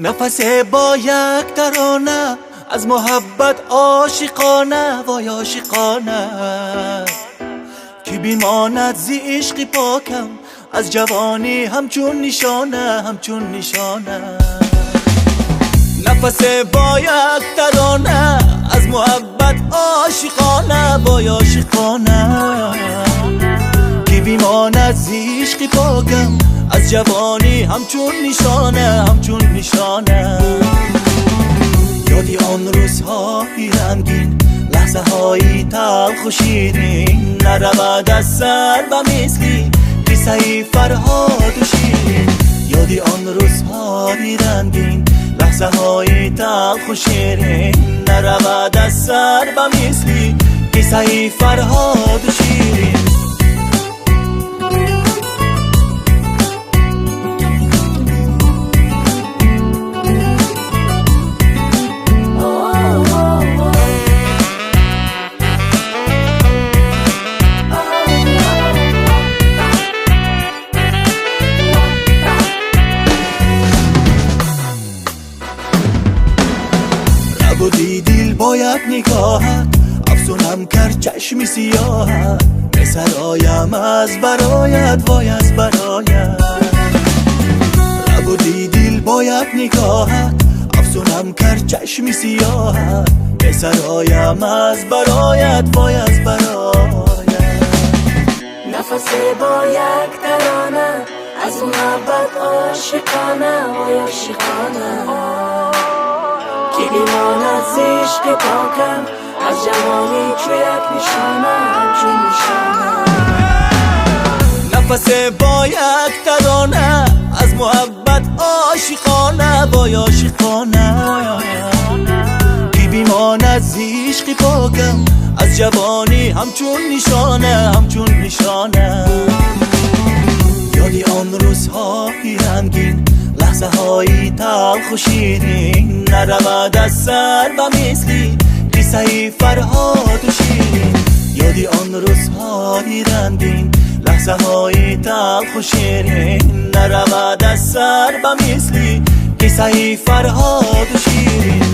نفس با یک ترانه از محبت عاشقانه وای عاشقانه کی بیماند زی عشق پاکم از جوانی همچون نشانه همچون نشانه نفس با یک ترانه از محبت عاشقانه وای عاشقانه کی بیماند زی عشق پاکم از جوانی همچون نشانه همچون نشانه یادی آن روزهای رنگین لحظه های تلخ و شیرین نرود از سر و مثلی قصه فرهاد و شیرین یادی آن روزهای رنگین لحظه های تلخ و شیرین نرود از سر و مثلی قصه فرهاد و شیرین بودی دل باید نگاهت افسونم کرد چشمی سیاهت بسرایم از برایت وای از برایت بودی دل باید نگاهت افسونم کرد چشمی سیاهت بسرایم از برایت وای از برایت نفس با یک ترانه از محبت عاشقانه وای عاشقانه کی بیماند ز عشق پاکم از جوانی چو یک نشانه همچون نشانه نفس با یک ترانه از محبت عاشقانه وای عاشقانه کی بیماند ز عشق پاکم از جوانی همچون نشانه همچون نشانه یادی آن روزهای رنگین لحظه های تلخ و شیرین نرود از سر و مثلی قصه فرهاد و شیرین یادی آن روزهای رنگین لحظه های تلخ و شیرین نرود از سر و مثلی قصه فرهاد و شیرین